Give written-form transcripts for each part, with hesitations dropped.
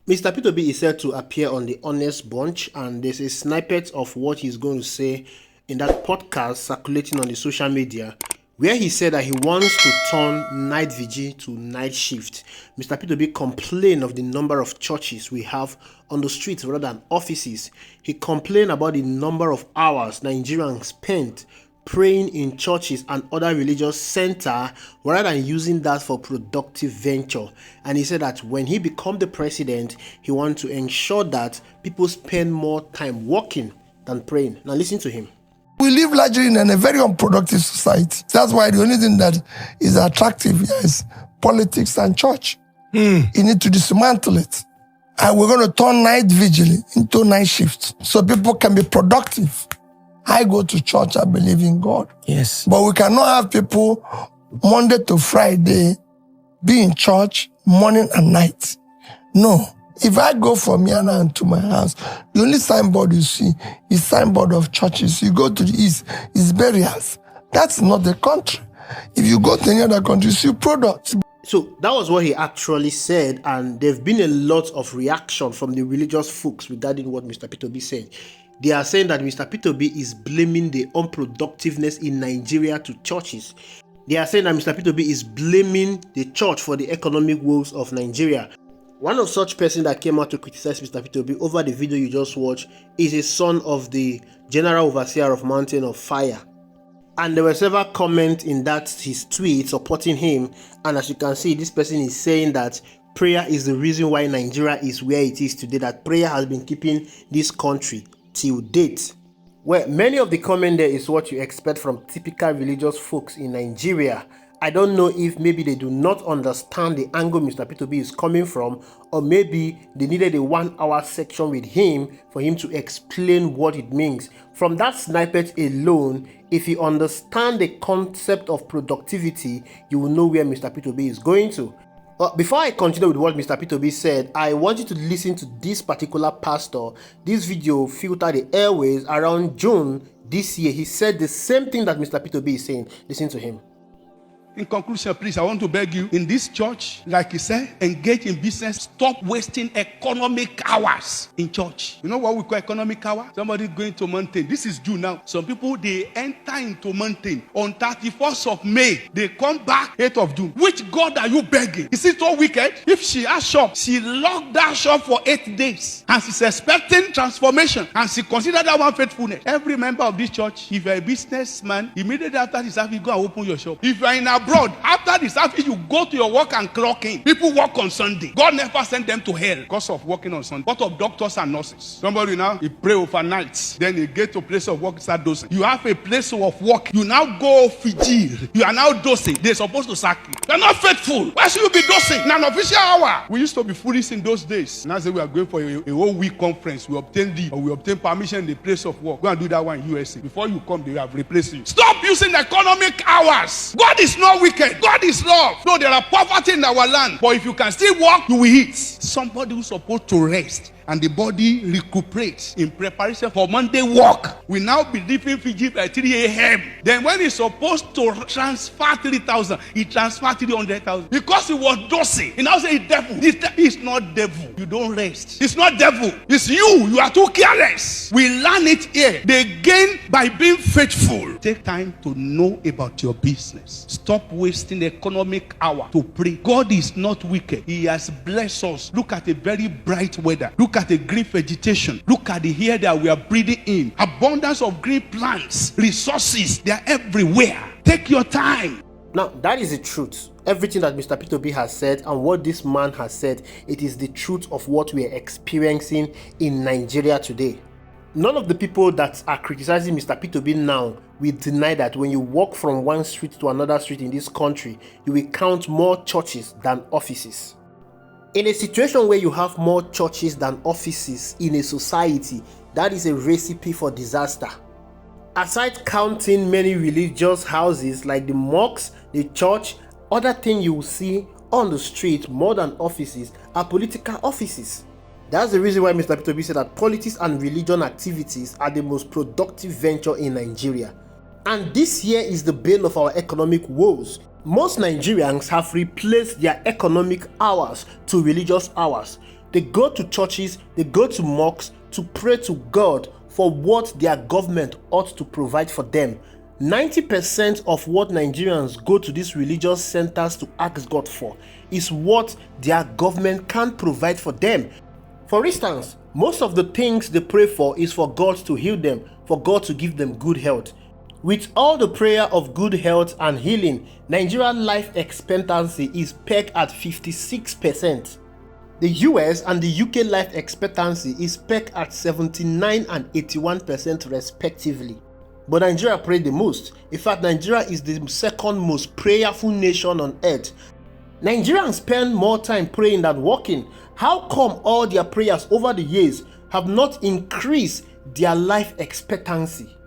Mr. P2B is said to appear on the Honest Bunch, and there's a snippet of what he's going to say in that podcast circulating on the social media, where he said that he wants to turn night vigil to night shift. Mr. P2B complained of the number of churches we have on the streets rather than offices. He complained about the number of hours Nigerians spent praying in churches and other religious centers rather than using that for productive venture. And he said that when he becomes the president, he wants to ensure that people spend more time working than praying. Now listen to him. We live largely in a very unproductive society. That's why the only thing that is attractive here is politics and church. You need to dismantle it. And we're going to turn night vigil into night shift so people can be productive. I go to church, I believe in God. Yes. But we cannot have people Monday to Friday be in church morning and night. No. If I go from here now to my house, the only signboard you see is signboard of churches. You go to the east, it's burials. That's not the country. If you go to any other country, you see products. So that was what he actually said, and there have been a lot of reaction from the religious folks regarding what Mr. P2B said. They are saying that Mr. P2B is blaming the unproductiveness in Nigeria to churches. They are saying that Mr. P2B is blaming the church for the economic woes of Nigeria. One of such persons that came out to criticize Mr. P2B over the video you just watched is a son of the General Overseer of Mountain of Fire. And there were several comments in that his tweet supporting him, and as you can see, this person is saying that prayer is the reason why Nigeria is where it is today, that prayer has been keeping this country till date. Well, many of the comment there is what you expect from typical religious folks in Nigeria. I don't know if maybe they do not understand the angle Mr. P2B is coming from, or maybe they needed a 1 hour section with him for him to explain what it means. From that snippet alone, if you understand the concept of productivity, you will know where Mr. P2B is going to. Before I continue with what Mr. P2B said, I want you to listen to this particular pastor. This video filtered the airways around June this year. He said the same thing that Mr. P2B is saying. Listen to him. In conclusion, please, I want to beg you, in this church, like he said, engage in business. Stop wasting economic hours in church. You know what we call economic hour? Somebody going to mountain. This is June now. Some people, they enter into mountain on 31st of May. They come back 8th of June. Which God are you begging? Is it so wicked? If she has shop, she locked that shop for 8 days. And she's expecting transformation. And she considered that one faithfulness. Every member of this church, if you're a businessman, immediately after this service, go and open your shop. If you're in abroad, after the service, you go to your work and clock in. People work on Sunday. God never sent them to hell because of working on Sunday. What of doctors and nurses? Somebody now, he pray overnight. Then he get to place of work, start dosing. You have a place of work. You now go Vigil. You are now dosing. They're supposed to sack you. You're not faithful. Why should you be dosing in an official hour? We used to be foolish in those days. Now say we are going for a whole week conference. We obtain leave or we obtain permission in the place of work. Go and do that one in USA. Before you come, they have replaced you. Stop using economic hours. God is not wicked. God is love. No, there are poverty in our land. But if you can still walk, you will eat. Somebody who's supposed to rest and the body recuperates in preparation for Monday walk. We now be leaving Fiji by 3 a.m. Then when he's supposed to transfer 3,000, he transferred 300,000 because he was dosing. He now say devil. This is not devil. You don't rest. It's not devil. It's you. You are too careless. We learn it here. They gain by being faithful. Take time to know about your business. Stop wasting economic hour to pray. God is not wicked. He has blessed us. Look at a very bright weather. Look at the green vegetation. Look at the air that we are breathing in. Abundance of green plants, resources, they are everywhere. Take your time. Now, that is the truth. Everything that Mr. P2B has said and what this man has said, it is the truth of what we are experiencing in Nigeria today. None of the people that are criticizing Mr. P2B now will deny that when you walk from one street to another street in this country, you will count more churches than offices. In a situation where you have more churches than offices in a society, that is a recipe for disaster. Aside counting many religious houses like the mosques, the church, other thing you will see on the street more than offices are political offices. That's the reason why Mr. P2B said that politics and religion activities are the most productive venture in Nigeria. And this year is the bane of our economic woes. Most Nigerians have replaced their economic hours to religious hours. They go to churches, they go to mosques to pray to God for what their government ought to provide for them. 90% of what Nigerians go to these religious centers to ask God for is what their government can't provide for them. For instance, most of the things they pray for is for God to heal them, for God to give them good health. With all the prayer of good health and healing, Nigerian life expectancy is pegged at 56%. The US and the UK life expectancy is pegged at 79 and 81% respectively. But Nigeria pray the most. In fact, Nigeria is the second most prayerful nation on earth. Nigerians spend more time praying than working. How come all their prayers over the years have not increased their life expectancy?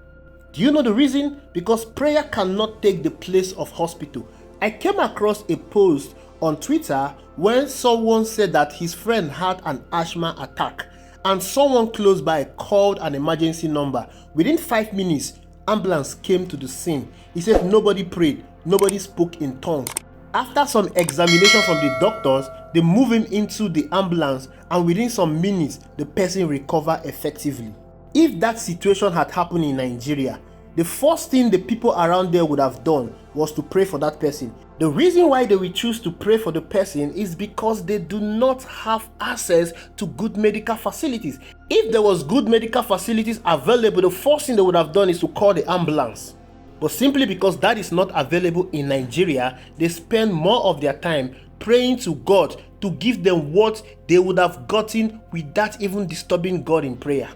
Do you know the reason? Because prayer cannot take the place of hospital. I came across a post on Twitter when someone said that his friend had an asthma attack and someone close by called an emergency number. Within 5 minutes, ambulance came to the scene. He said nobody prayed, nobody spoke in tongues. After some examination from the doctors, they move him into the ambulance and within some minutes, the person recovered effectively. If that situation had happened in Nigeria, the first thing the people around there would have done was to pray for that person. The reason why they will choose to pray for the person is because they do not have access to good medical facilities. If there was good medical facilities available, the first thing they would have done is to call the ambulance. But simply because that is not available in Nigeria, they spend more of their time praying to God to give them what they would have gotten without even disturbing God in prayer.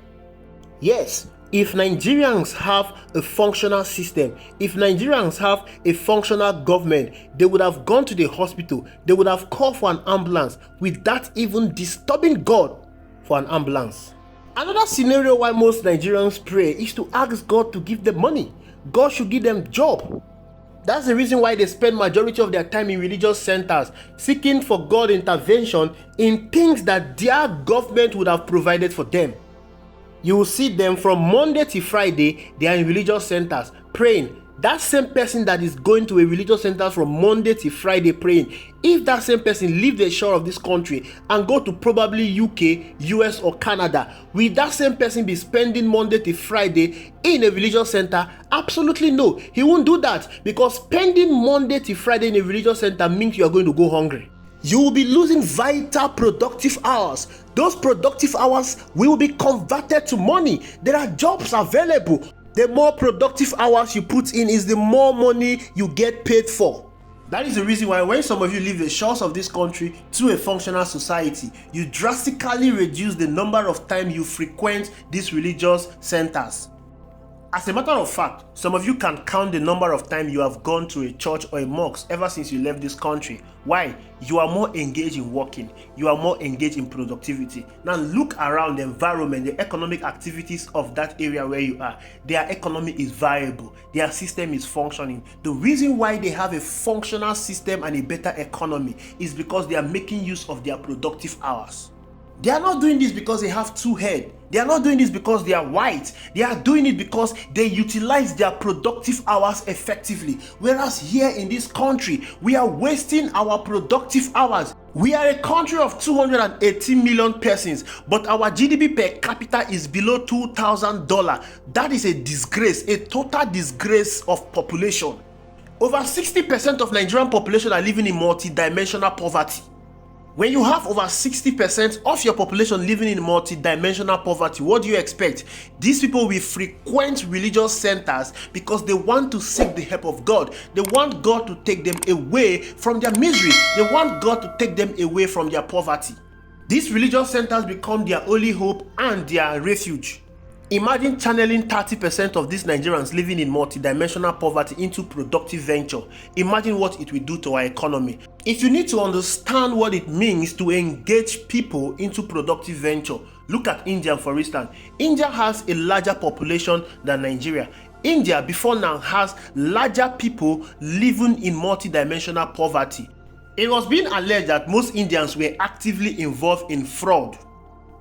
Yes, if Nigerians have a functional system, if Nigerians have a functional government, they would have gone to the hospital, they would have called for an ambulance without even disturbing God for an ambulance. Another scenario why most Nigerians pray is to ask God to give them money. God should give them job. That's the reason why they spend majority of their time in religious centers, seeking for God intervention in things that their government would have provided for them. You will see them from Monday to Friday, they are in religious centers praying. That same person that is going to a religious center from Monday to Friday praying, if that same person leave the shore of this country and go to probably UK, US or Canada, will that same person be spending Monday to Friday in a religious center? Absolutely no. He won't do that, because spending Monday to Friday in a religious center means you are going to go hungry. You will be losing vital productive hours. Those productive hours will be converted to money. There are jobs available. The more productive hours you put in is the more money you get paid for. That is the reason why when some of you leave the shores of this country to a functional society, you drastically reduce the number of time you frequent these religious centers. As a matter of fact, some of you can count the number of times you have gone to a church or a mosque ever since you left this country. Why? You are more engaged in working. You are more engaged in productivity. Now look around the environment, the economic activities of that area where you are. Their economy is viable. Their system is functioning. The reason why they have a functional system and a better economy is because they are making use of their productive hours. They are not doing this because they have two heads. They are not doing this because they are white. They are doing it because they utilize their productive hours effectively. Whereas here in this country, we are wasting our productive hours. We are a country of 218 million persons, but our GDP per capita is below $2,000. That is a disgrace, a total disgrace of population. Over 60% of Nigerian population are living in multi-dimensional poverty. When you have over 60% of your population living in multi-dimensional poverty, what do you expect? These people will frequent religious centers because they want to seek the help of God. They want God to take them away from their misery. They want God to take them away from their poverty. These religious centers become their only hope and their refuge. Imagine channeling 30% of these Nigerians living in multidimensional poverty into productive venture. Imagine what it will do to our economy. If you need to understand what it means to engage people into productive venture, look at India for instance. India has a larger population than Nigeria. India before now has larger people living in multidimensional poverty. It was being alleged that most Indians were actively involved in fraud.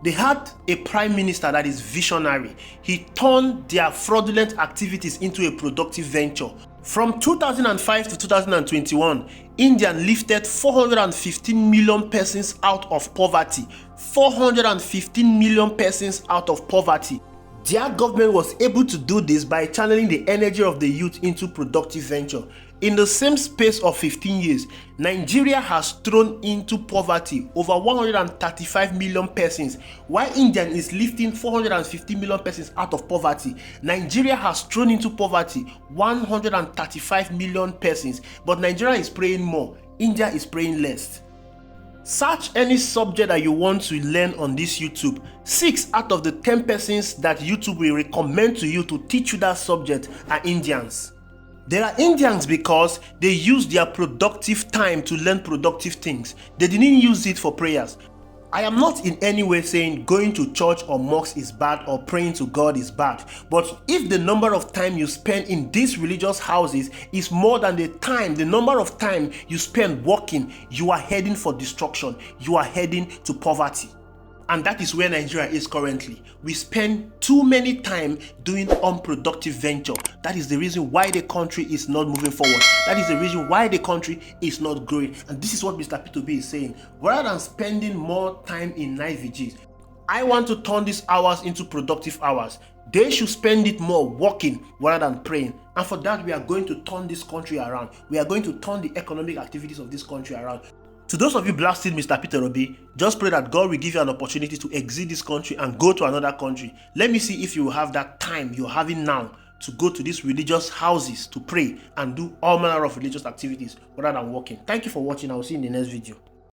They had a prime minister that is visionary. He turned their fraudulent activities into a productive venture. From 2005 to 2021, India lifted 415 million persons out of poverty. 415 million persons out of poverty. Their government was able to do this by channeling the energy of the youth into productive venture. In the same space of 15 years, Nigeria has thrown into poverty over 135 million persons. While India is lifting 450 million persons out of poverty, Nigeria has thrown into poverty 135 million persons. But Nigeria is praying more, India is praying less. Search any subject that you want to learn on this YouTube. 6 out of the 10 persons that YouTube will recommend to you to teach you that subject are Indians. They are Indians because they use their productive time to learn productive things. They didn't use it for prayers. I am not in any way saying going to church or mosque is bad or praying to God is bad. But if the number of time you spend in these religious houses is more than the number of time you spend working, you are heading for destruction. You are heading to poverty. And that is where Nigeria is currently. We spend too many time doing unproductive venture. That is the reason why the country is not moving forward. That is the reason why the country is not growing. And this is what Mr. P2B is saying. Rather than spending more time in night vigils, I want to turn these hours into productive hours. They should spend it more working rather than praying. And for that, we are going to turn this country around. We are going to turn the economic activities of this country around. To those of you blasting Mr. Peter Obi, just pray that God will give you an opportunity to exit this country and go to another country. Let me see if you will have that time you're having now to go to these religious houses to pray and do all manner of religious activities rather than working. Thank you for watching. I will see you in the next video.